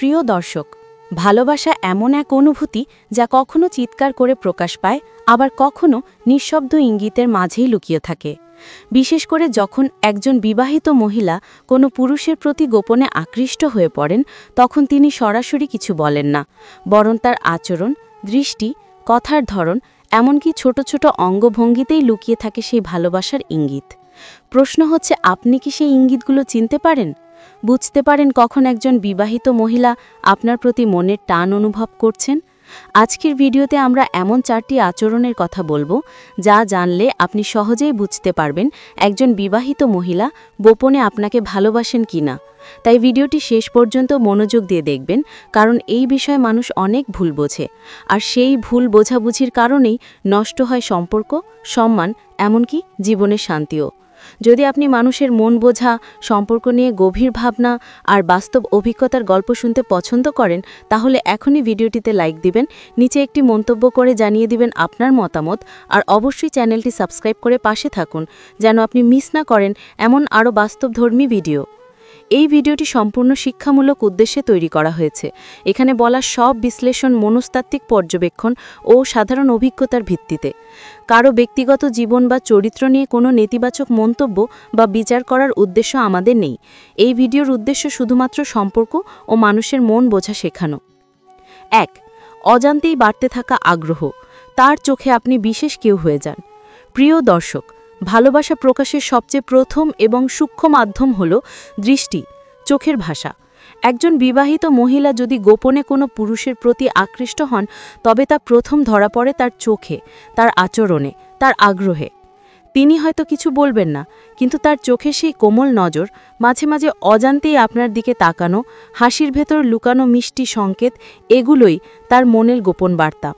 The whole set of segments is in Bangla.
প্রিয় দর্শক, ভালোবাসা এমন এক অনুভূতি যা কখনো চিৎকার করে প্রকাশ পায়, আবার কখনো নিঃশব্দ ইঙ্গিতের মাঝেই লুকিয়ে থাকে। বিশেষ করে যখন একজন বিবাহিত মহিলা কোনো পুরুষের প্রতি গোপনে আকৃষ্ট হয়ে পড়েন, তখন তিনি সরাসরি কিছু বলেন না, বরং তার আচরণ, দৃষ্টি, কথার ধরন, এমনকি ছোট ছোট অঙ্গভঙ্গিতেই লুকিয়ে থাকে সেই ভালোবাসার ইঙ্গিত। প্রশ্ন হচ্ছে, আপনি কি সেই ইঙ্গিতগুলো চিনতে পারেন? বুঝতে পারেন কখন একজন বিবাহিত মহিলা আপনার প্রতি মনের টান অনুভব করছেন? আজকের ভিডিওতে আমরা এমন 4টি আচরণের কথা বলবো, যা জানলে আপনি সহজেই বুঝতে পারবেন একজন বিবাহিত মহিলা গোপনে আপনাকে ভালোবাসেন কিনা। তাই ভিডিওটি শেষ পর্যন্ত মনোযোগ দিয়ে দেখবেন, কারণ এই বিষয়ে মানুষ অনেক ভুল বোঝে, আর সেই ভুল বোঝাবুঝির কারণেই নষ্ট হয় সম্পর্ক, সম্মান, এমনকি জীবনের শান্তিও। যদি আপনি মানুষের মন বোঝা, সম্পর্ক নিয়ে গভীর ভাবনা আর বাস্তব অভিজ্ঞতার গল্প শুনতে পছন্দ করেন, তাহলে এখনই ভিডিওটিতে লাইক দিবেন, নিচে একটি মন্তব্য করে জানিয়ে দিবেন আপনার মতামত, আর অবশ্যই চ্যানেলটি সাবস্ক্রাইব করে পাশে থাকুন, যেন আপনি মিস না করেন এমন আরও বাস্তবধর্মী ভিডিও। এই ভিডিওটি সম্পূর্ণ শিক্ষামূলক উদ্দেশ্যে তৈরি করা হয়েছে। এখানে বলা সব বিশ্লেষণ মনস্তাত্ত্বিক পর্যবেক্ষণ ও সাধারণ অভিজ্ঞতার ভিত্তিতে। কারো ব্যক্তিগত জীবন বা চরিত্র নিয়ে কোনো নেতিবাচক মন্তব্য বা বিচার করার উদ্দেশ্য আমাদের নেই। এই ভিডিওর উদ্দেশ্য শুধুমাত্র সম্পর্ক ও মানুষের মন বোঝা শেখানো। 1. অজান্তেই বাড়তে থাকা আগ্রহ। তার চোখে আপনি বিশেষ কেউ হয়ে যান। প্রিয় দর্শক, ভালোবাসা প্রকাশের সবচেয়ে প্রথম এবং সূক্ষ্ম মাধ্যম হল দৃষ্টি, চোখের ভাষা। একজন বিবাহিত মহিলা যদি গোপনে কোনো পুরুষের প্রতি আকৃষ্ট হন, তবে তা প্রথম ধরা পড়ে তার চোখে, তার আচরণে, তার আগ্রহে। তিনি হয়তো কিছু বলবেন না, কিন্তু তার চোখে সেই কোমল নজর, মাঝে মাঝে অজান্তেই আপনার দিকে তাকানো, হাসির ভেতর লুকানো মিষ্টি সংকেত, এগুলোই তার মনের গোপন বার্তা।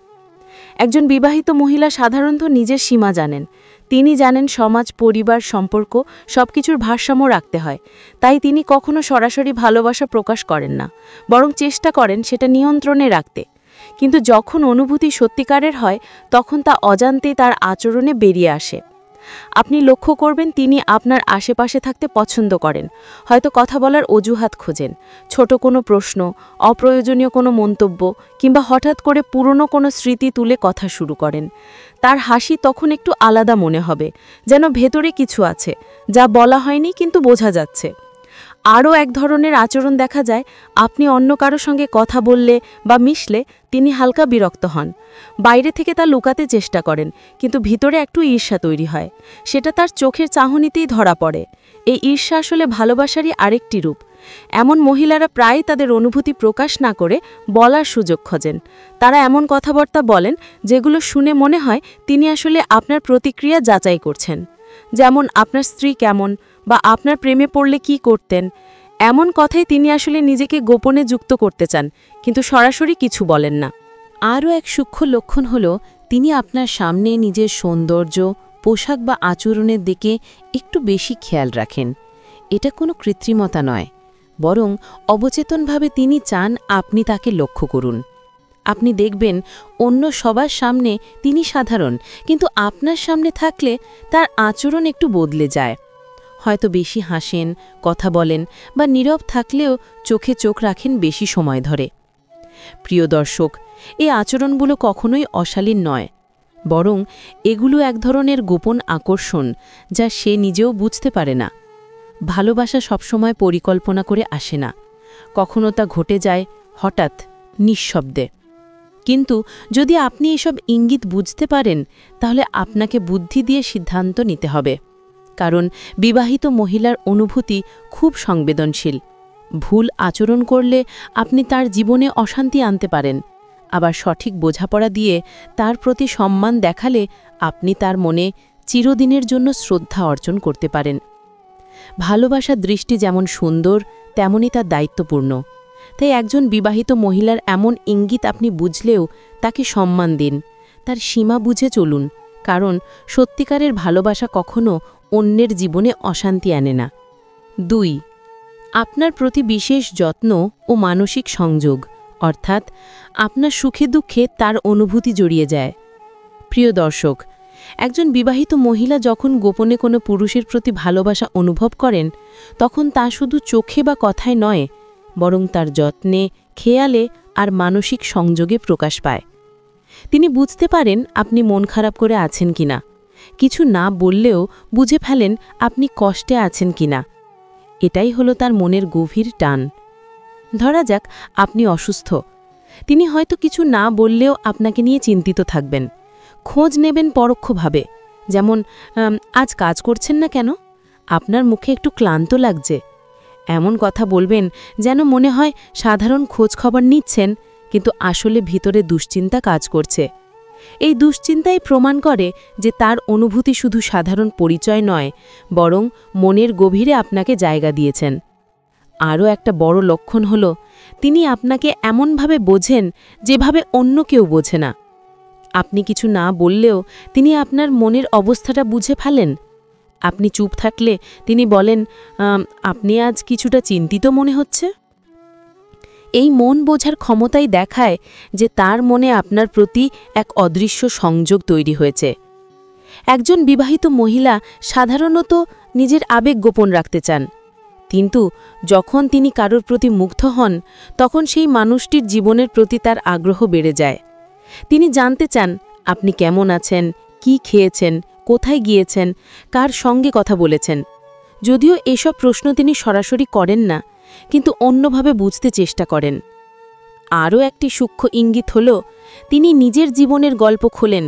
একজন বিবাহিত মহিলা সাধারণত নিজের সীমা জানেন। তিনি জানেন সমাজ, পরিবার, সম্পর্ক সবকিছুর ভারসাম্য রাখতে হয়। তাই তিনি কখনো সরাসরি ভালোবাসা প্রকাশ করেন না, বরং চেষ্টা করেন সেটা নিয়ন্ত্রণে রাখতে। কিন্তু যখন অনুভূতি সত্যিকারের হয়, তখন তা অজান্তেই তার আচরণে বেরিয়ে আসে। আপনি লক্ষ্য করবেন তিনি আপনার আশেপাশে থাকতে পছন্দ করেন, হয়তো কথা বলার অজুহাত খোঁজেন, ছোট কোনো প্রশ্ন, অপ্রয়োজনীয় কোনো মন্তব্য, কিংবা হঠাৎ করে পুরনো কোনো স্মৃতি তুলে কথা শুরু করেন। তার হাসি তখন একটু আলাদা মনে হবে, যেন ভেতরে কিছু আছে যা বলা হয়নি কিন্তু বোঝা যাচ্ছে। আরও এক ধরনের আচরণ দেখা যায়, আপনি অন্য কারো সঙ্গে কথা বললে বা মিশলে তিনি হালকা বিরক্ত হন। বাইরে থেকে তা লুকাতে চেষ্টা করেন, কিন্তু ভিতরে একটু ঈর্ষা তৈরি হয়। সেটা তার চোখের চাহনিতেই ধরা পড়ে। এই ঈর্ষা আসলে ভালোবাসারই আরেকটি রূপ। এমন মহিলারা প্রায় তাদের অনুভূতি প্রকাশ না করে বলার সুযোগ খোঁজেন। তারা এমন কথাবার্তা বলেন যেগুলো শুনে মনে হয় তিনি আসলে আপনার প্রতিক্রিয়া যাচাই করছেন। যেমন, আপনার স্ত্রী কেমন, বা আপনার প্রেমে পড়লে কি করতেন। এমন কথাই তিনি আসলে নিজেকে গোপনে যুক্ত করতে চান, কিন্তু সরাসরি কিছু বলেন না। আরও এক সূক্ষ্ম লক্ষণ হল, তিনি আপনার সামনে নিজের সৌন্দর্য, পোশাক বা আচরণের দিকে একটু বেশি খেয়াল রাখেন। এটা কোনো কৃত্রিমতা নয়, বরং অবচেতনভাবে তিনি চান আপনি তাকে লক্ষ্য করুন। আপনি দেখবেন অন্য সবার সামনে তিনি সাধারণ, কিন্তু আপনার সামনে থাকলে তার আচরণ একটু বদলে যায়। হয়তো বেশি হাসেন, কথা বলেন, বা নীরব থাকলেও চোখে চোখ রাখেন বেশি সময় ধরে। প্রিয় দর্শক, এই আচরণগুলো কখনোই অশালীন নয়, বরং এগুলো এক ধরনের গোপন আকর্ষণ, যা সে নিজেও বুঝতে পারে না। ভালোবাসা সবসময় পরিকল্পনা করে আসে না, কখনো তা ঘটে যায় হঠাৎ, নিঃশব্দে। কিন্তু যদি আপনি এসব ইঙ্গিত বুঝতে পারেন, তাহলে আপনাকে বুদ্ধি দিয়ে সিদ্ধান্ত নিতে হবে, কারণ বিবাহিত মহিলার অনুভূতি খুব সংবেদনশীল। ভুল আচরণ করলে আপনি তার জীবনে অশান্তি আনতে পারেন, আবার সঠিক বোঝাপড়া দিয়ে তার প্রতি সম্মান দেখালে আপনি তার মনে চিরদিনের জন্য শ্রদ্ধা অর্জন করতে পারেন। ভালোবাসার দৃষ্টি যেমন সুন্দর, তেমনই তার দায়িত্বপূর্ণ। তাই একজন বিবাহিত মহিলার এমন ইঙ্গিত আপনি বুঝলেও তাকে সম্মান দিন, তার সীমা বুঝে চলুন, কারণ সত্যিকারের ভালোবাসা কখনো অন্যের জীবনে অশান্তি আনে না। 2. আপনার প্রতি বিশেষ যত্ন ও মানসিক সংযোগ, অর্থাৎ আপনার সুখে দুঃখে তার অনুভূতি জড়িয়ে যায়। প্রিয় দর্শক, একজন বিবাহিত মহিলা যখন গোপনে কোনো পুরুষের প্রতি ভালোবাসা অনুভব করেন, তখন তা শুধু চোখে বা কথায় নয়, বরং তার যত্নে, খেয়ালে আর মানসিক সংযোগে প্রকাশ পায়। তিনি বুঝতে পারেন আপনি মন খারাপ করে আছেন কিনা, কিছু না বললেও বুঝে ফেলেন আপনি কষ্টে আছেন কিনা। এটাই হলো তার মনের গভীর টান। ধরা যাক আপনি অসুস্থ, তিনি হয়তো কিছু না বললেও আপনাকে নিয়ে চিন্তিত থাকবেন, খোঁজ নেবেন পরোক্ষভাবে। যেমন, আজ কাজ করছেন না কেন, আপনার মুখে একটু ক্লান্ত লাগছে। এমন কথা বলবেন যেন মনে হয় সাধারণ খোঁজ খবর নিচ্ছেন, কিন্তু আসলে ভিতরে দুশ্চিন্তা কাজ করছে। এই দুশ্চিন্তাই প্রমাণ করে যে তার অনুভূতি শুধু সাধারণ পরিচয় নয়, বরং মনের গভীরে আপনাকে জায়গা দিয়েছেন। আরও একটা বড় লক্ষণ হল তিনি আপনাকে এমনভাবে বোঝেন যেভাবে অন্য কেউ বোঝে না। আপনি কিছু না বললেও তিনি আপনার মনের অবস্থাটা বুঝে ফেলেন। আপনি চুপ থাকলে তিনি বলেন, আপনি আজ কিছুটা চিন্তিত মনে হচ্ছে। এই মন বোঝার ক্ষমতাই দেখায় যে তার মনে আপনার প্রতি এক অদৃশ্য সংযোগ তৈরি হয়েছে। একজন বিবাহিত মহিলা সাধারণত নিজের আবেগ গোপন রাখতে চান, কিন্তু যখন তিনি কারোর প্রতি মুগ্ধ হন তখন সেই মানুষটির জীবনের প্রতি তার আগ্রহ বেড়ে যায়। তিনি জানতে চান আপনি কেমন আছেন, কি খেয়েছেন, কোথায় গিয়েছেন, কার সঙ্গে কথা বলেছেন। যদিও এসব প্রশ্ন তিনি সরাসরি করেন না, কিন্তু অন্যভাবে বুঝতে চেষ্টা করেন। আরও একটি সূক্ষ্ম ইঙ্গিত হল তিনি নিজের জীবনের গল্প খোলেন।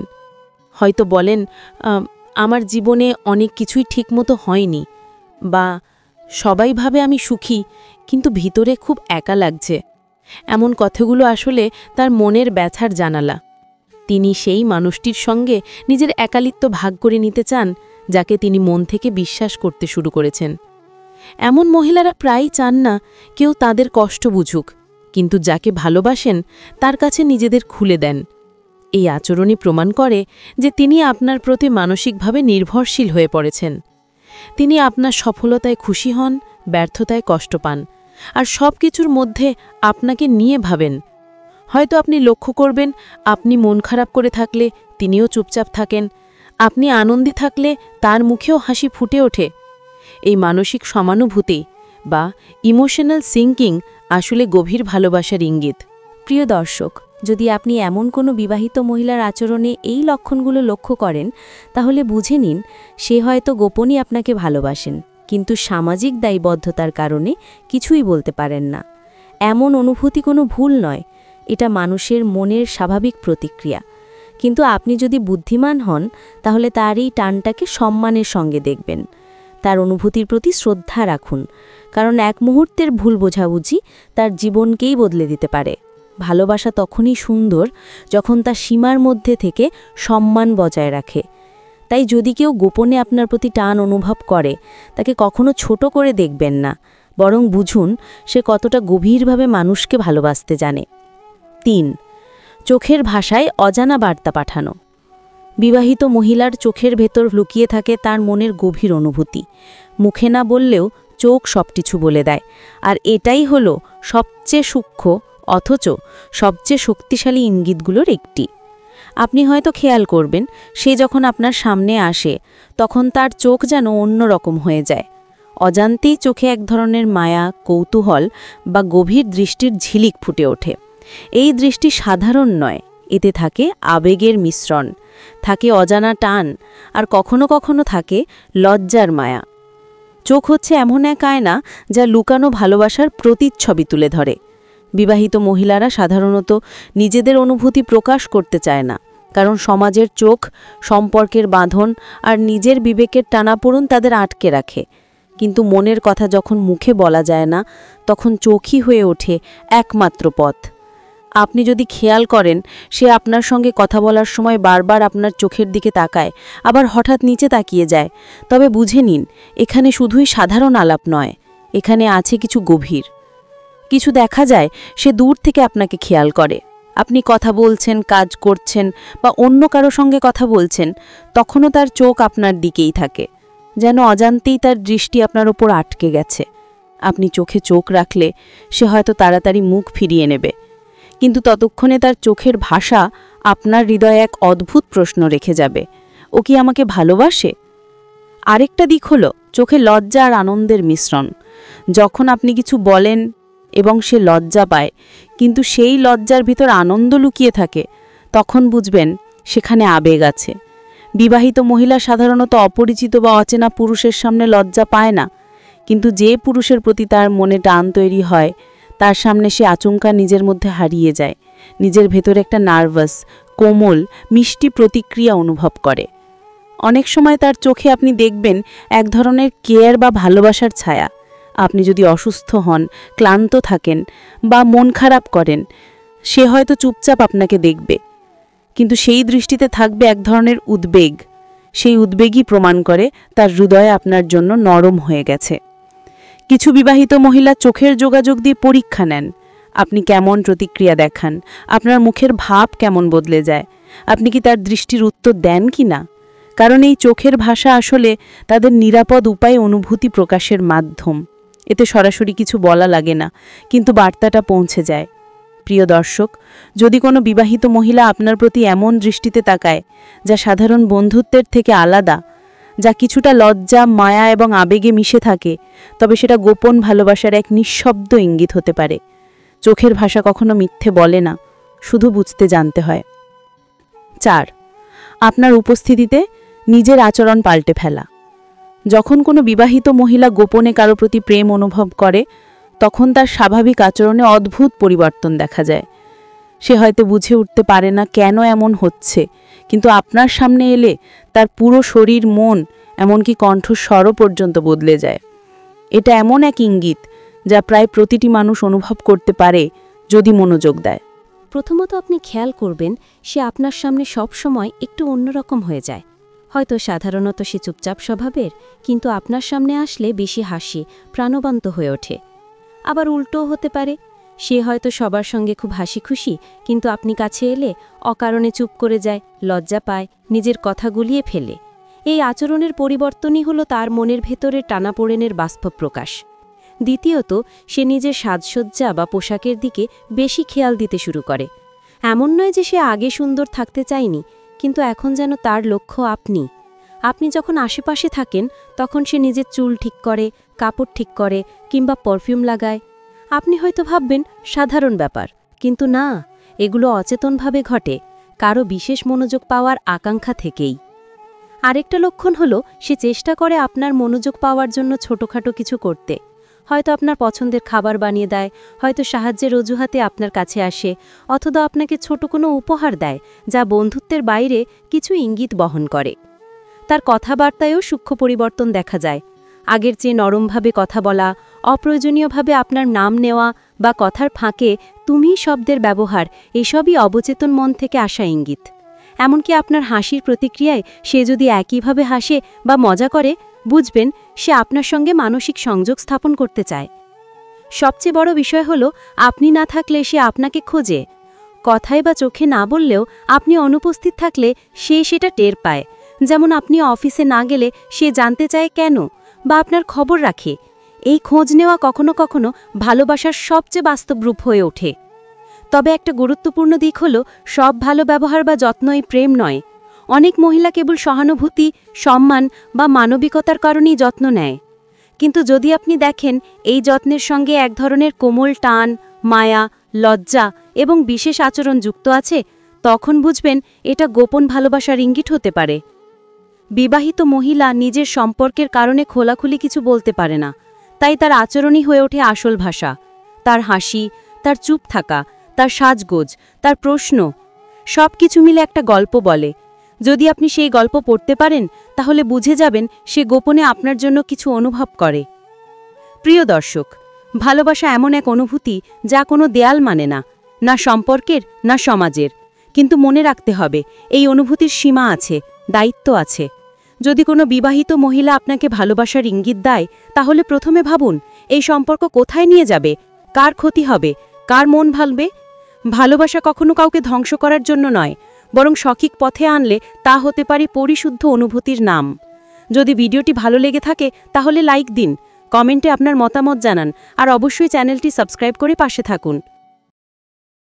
হয়তো বলেন, আমার জীবনে অনেক কিছুই ঠিকমতো হয়নি, বা সবাই ভাবে আমি সুখী কিন্তু ভিতরে খুব একা লাগছে। এমন কথাগুলো আসলে তার মনের ব্যথার জানালা। তিনি সেই মানুষটির সঙ্গে নিজের একালিত্ব ভাগ করে নিতে চান যাকে তিনি মন থেকে বিশ্বাস করতে শুরু করেছেন। এমন মহিলারা প্রায়ই চান না কেউ তাদের কষ্ট বুঝুক, কিন্তু যাকে ভালোবাসেন তার কাছে নিজেদের খুলে দেন। এই আচরণই প্রমাণ করে যে তিনি আপনার প্রতি মানসিকভাবে নির্ভরশীল হয়ে পড়েছেন। তিনি আপনার সফলতায় খুশি হন, ব্যর্থতায় কষ্ট পান, আর সব কিছুর মধ্যে আপনাকে নিয়ে ভাবেন। হয়তো আপনি লক্ষ্য করবেন আপনি মন খারাপ করে থাকলে তিনিও চুপচাপ থাকেন, আপনি আনন্দী থাকলে তার মুখেও হাসি ফুটে ওঠে। এই মানসিক সমানুভূতি বা ইমোশনাল সিঙ্কিং আসলে গভীর ভালোবাসার ইঙ্গিত। প্রিয় দর্শক, যদি আপনি এমন কোনো বিবাহিত মহিলার আচরণে এই লক্ষণগুলো লক্ষ্য করেন, তাহলে বুঝে নিন সে হয়তো গোপনই আপনাকে ভালোবাসেন, কিন্তু সামাজিক দায়বদ্ধতার কারণে কিছুই বলতে পারেন না। এমন অনুভূতি কোনো ভুল নয়, এটা মানুষের মনের স্বাভাবিক প্রতিক্রিয়া। কিন্তু আপনি যদি বুদ্ধিমান হন, তাহলে তার এই টানটাকে সম্মানের সঙ্গে দেখবেন। তার অনুভূতির প্রতি শ্রদ্ধা রাখুন, কারণ এক মুহূর্তের ভুল বোঝাবুঝি তার জীবনকেই বদলে দিতে পারে। ভালোবাসা তখনই সুন্দর যখন তা সীমার মধ্যে থেকে সম্মান বজায় রাখে। তাই যদি কেউ গোপনে আপনার প্রতি টান অনুভব করে, তাকে কখনো ছোট করে দেখবেন না, বরং বুঝুন সে কতটা গভীরভাবে মানুষকে ভালোবাসতে জানে। ৩. চোখের ভাষায় অজানা বার্তা পাঠানো। বিবাহিত মহিলার চোখের ভেতর লুকিয়ে থাকে তার মনের গভীর অনুভূতি। মুখে না বললেও চোখ সবকিছু বলে দেয়, আর এটাই হলো সবচেয়ে সূক্ষ্ম অথচ সবচেয়ে শক্তিশালী ইঙ্গিতগুলোর একটি। আপনি হয়তো খেয়াল করবেন সে যখন আপনার সামনে আসে তখন তার চোখ যেন অন্যরকম হয়ে যায়। অজান্তেই চোখে এক ধরনের মায়া, কৌতূহল বা গভীর দৃষ্টির ঝিলিক ফুটে ওঠে। এই দৃষ্টি সাধারণ নয়, এতে থাকে আবেগের মিশ্রণ, থাকে অজানা টান, আর কখনো কখনো থাকে লজ্জার মায়া। চোখ হচ্ছে এমন এক আয়না যা লুকানো ভালোবাসার প্রতিচ্ছবি তুলে ধরে। বিবাহিত মহিলারা সাধারণত নিজেদের অনুভূতি প্রকাশ করতে চায় না, কারণ সমাজের চোখ, সম্পর্কের বাঁধন আর নিজের বিবেকের টানাপোড়েন তাদের আটকে রাখে। কিন্তু মনের কথা যখন মুখে বলা যায় না, তখন চোখই হয়ে ওঠে একমাত্র পথ। আপনি যদি খেয়াল করেন সে আপনার সঙ্গে কথা বলার সময় বারবার আপনার চোখের দিকে তাকায়, আবার হঠাৎ নিচে তাকিয়ে যায়, তবে বুঝে নিন এখানে শুধুই সাধারণ আলাপ নয়, এখানে আছে কিছু গভীর। কিছু দেখা যায় সে দূর থেকে আপনাকে খেয়াল করে। আপনি কথা বলছেন, কাজ করছেন বা অন্য কারো সঙ্গে কথা বলছেন, তখনও তার চোখ আপনার দিকেই থাকে, যেন অজান্তেই তার দৃষ্টি আপনার ওপর আটকে গেছে। আপনি চোখে চোখ রাখলে সে হয়তো তাড়াতাড়ি মুখ ফিরিয়ে নেবে, কিন্তু ততক্ষণে তার চোখের ভাষা আপনার হৃদয়ে এক অদ্ভুত প্রশ্ন রেখে যাবে, ও কি আমাকে ভালোবাসে? আরেকটা দিক হলো চোখে লজ্জা আর আনন্দের মিশ্রণ। যখন আপনি কিছু বলেন, এবং সে লজ্জা পায়, কিন্তু সেই লজ্জার ভিতর আনন্দ লুকিয়ে থাকে, তখন বুঝবেন সেখানে আবেগ আছে। বিবাহিত মহিলা সাধারণত অপরিচিত বা অচেনা পুরুষের সামনে লজ্জা পায় না, কিন্তু যে পুরুষের প্রতি তার মনে টান তৈরি হয় তার সামনে সে আচমকা নিজের মধ্যে হারিয়ে যায়, নিজের ভেতরে একটা নার্ভাস, কোমল, মিষ্টি প্রতিক্রিয়া অনুভব করে। অনেক সময় তার চোখে আপনি দেখবেন এক ধরনের কেয়ার বা ভালোবাসার ছায়া। আপনি যদি অসুস্থ হন, ক্লান্ত থাকেন বা মন খারাপ করেন, সে হয়তো চুপচাপ আপনাকে দেখবে, কিন্তু সেই দৃষ্টিতে থাকবে এক ধরনের উদ্বেগ। সেই উদ্বেগই প্রমাণ করে তার হৃদয় আপনার জন্য নরম হয়ে গেছে। কিছু বিবাহিত মহিলা চোখের যোগাযোগ দিয়ে পরীক্ষা নেন। আপনি কেমন প্রতিক্রিয়া দেখান, আপনার মুখের ভাব কেমন বদলে যায়, আপনি কি তার দৃষ্টির উত্তর দেন কি না। কারণ এই চোখের ভাষা আসলে তাদের নিরাপদ উপায়ে অনুভূতি প্রকাশের মাধ্যম। এতে সরাসরি কিছু বলা লাগে না, কিন্তু বার্তাটা পৌঁছে যায়। প্রিয় দর্শক, যদি কোনো বিবাহিত মহিলা আপনার প্রতি এমন দৃষ্টিতে তাকায় যা সাধারণ বন্ধুত্বের থেকে আলাদা, যা কিছুটা লজ্জা, মায়া এবং আবেগে মিশে থাকে, তবে সেটা গোপন ভালোবাসার এক নিঃশব্দ ইঙ্গিত হতে পারে। চোখের ভাষা কখনো মিথ্যে বলে না, শুধু বুঝতে জানতে হয়। 4. আপনার উপস্থিতিতে নিজের আচরণ পাল্টে ফেলা। যখন কোনো বিবাহিত মহিলা গোপনে কারো প্রতি প্রেম অনুভব করে, তখন তার স্বাভাবিক আচরণে অদ্ভুত পরিবর্তন দেখা যায়। সে হয়তো বুঝে উঠতে পারে না কেন এমন হচ্ছে, কিন্তু আপনার সামনে এলে তার পুরো শরীর, মন, এমনকি কণ্ঠস্বরও পর্যন্ত বদলে যায়। এটা এমন এক ইঙ্গিত যা প্রায় প্রতিটি মানুষ অনুভব করতে পারে যদি মনোযোগ দেয়। প্রথমত আপনি খেয়াল করবেন সে আপনার সামনে সব সময় একটু অন্যরকম হয়ে যায়। হয়তো সাধারণত সে চুপচাপ স্বভাবের, কিন্তু আপনার সামনে আসলে বেশি হাসি, প্রাণবন্ত হয়ে ওঠে। আবার উল্টোও হতে পারে, সে হয়তো সবার সঙ্গে খুব হাসি খুশি, কিন্তু আপনি কাছে এলে অকারণে চুপ করে যায়, লজ্জা পায়, নিজের কথা গুলিয়ে ফেলে। এই আচরণের পরিবর্তনই হলো তার মনের ভেতরের টানাপোড়েনের বাস্তব প্রকাশ। দ্বিতীয়ত, সে নিজের সাজসজ্জা বা পোশাকের দিকে বেশি খেয়াল দিতে শুরু করে। এমন নয় যে সে আগে সুন্দর থাকতে চায়নি, কিন্তু এখন যেন তার লক্ষ্য আপনি। আপনি যখন আশেপাশে থাকেন তখন সে নিজের চুল ঠিক করে, কাপড় ঠিক করে কিংবা পারফিউম লাগায়। আপনি হয়তো ভাববেন সাধারণ ব্যাপার, কিন্তু না, এগুলো অচেতনভাবে ঘটে, কারো বিশেষ মনোযোগ পাওয়ার আকাঙ্ক্ষা থেকেই। আরেকটা লক্ষণ হলো সে চেষ্টা করে আপনার মনোযোগ পাওয়ার জন্য ছোটখাটো কিছু করতে। হয়তো আপনার পছন্দের খাবার বানিয়ে দেয়, হয়তো সাহায্যের অজুহাতে আপনার কাছে আসে, অথবা আপনাকে ছোট কোনো উপহার দেয় যা বন্ধুত্বের বাইরে কিছু ইঙ্গিত বহন করে। তার কথাবার্তায়ও সূক্ষ্ম পরিবর্তন দেখা যায়। আগের চেয়ে নরমভাবে কথা বলা, অপ্রয়োজনীয়ভাবে আপনার নাম নেওয়া বা কথার ফাঁকে তুমি শব্দের ব্যবহার, এসবই অবচেতন মন থেকে আসা ইঙ্গিত। এমনকি আপনার হাসির প্রতিক্রিয়ায় সে যদি একইভাবে হাসে বা মজা করে, বুঝবেন সে আপনার সঙ্গে মানসিক সংযোগ স্থাপন করতে চায়। সবচেয়ে বড় বিষয় হলো আপনি না থাকলে সে আপনাকে খোঁজে। কথায় বা চোখে না বললেও আপনি অনুপস্থিত থাকলে সে সেটা টের পায়। যেমন আপনি অফিসে না গেলে সে জানতে চায় কেন, বা আপনার খবর রাখে। এই খোঁজ নেওয়া কখনো কখনো ভালোবাসার সবচেয়ে বাস্তব রূপ হয়ে ওঠে। তবে একটা গুরুত্বপূর্ণ দিক হলো সব ভালো ব্যবহার বা যত্নই প্রেম নয়। অনেক মহিলা কেবল সহানুভূতি, সম্মান বা মানবিকতার কারণেই যত্ন নেয়। কিন্তু যদি আপনি দেখেন এই যত্নের সঙ্গে এক ধরনের কোমল টান, মায়া, লজ্জা এবং বিশেষ আচরণ যুক্ত আছে, তখন বুঝবেন এটা গোপন ভালোবাসার ইঙ্গিত হতে পারে। বিবাহিত মহিলা নিজের সম্পর্কের কারণে খোলাখুলি কিছু বলতে পারে না, তাই তার আচরণই হয়ে ওঠে আসল ভাষা। তার হাসি, তার চুপ থাকা, তার সাজগোজ, তার প্রশ্ন, সব কিছু মিলে একটা গল্প বলে। যদি আপনি সেই গল্প পড়তে পারেন, তাহলে বুঝে যাবেন সে গোপনে আপনার জন্য কিছু অনুভব করে। প্রিয় দর্শক, ভালোবাসা এমন এক অনুভূতি যা কোনো দেয়াল মানে না, না সম্পর্কের না সমাজের। কিন্তু মনে রাখতে হবে এই অনুভূতির সীমা আছে, দায়িত্ব আছে। যদি কোনো বিবাহিত মহিলা আপনাকে ভালোবাসার ইঙ্গিত দেয়, তাহলে প্রথমে ভাবুন এই সম্পর্ক কোথায় নিয়ে যাবে, কার ক্ষতি হবে, কার মন ভালবে। ভালোবাসা কখনো কাউকে ধ্বংস করার জন্য নয়, বরং সঠিক পথে আনলে তা হতে পারে পরিশুদ্ধ অনুভূতির নাম। যদি ভিডিওটি ভালো লেগে থাকে তাহলে লাইক দিন, কমেন্টে আপনার মতামত জানান, আর অবশ্যই চ্যানেলটি সাবস্ক্রাইব করে পাশে থাকুন।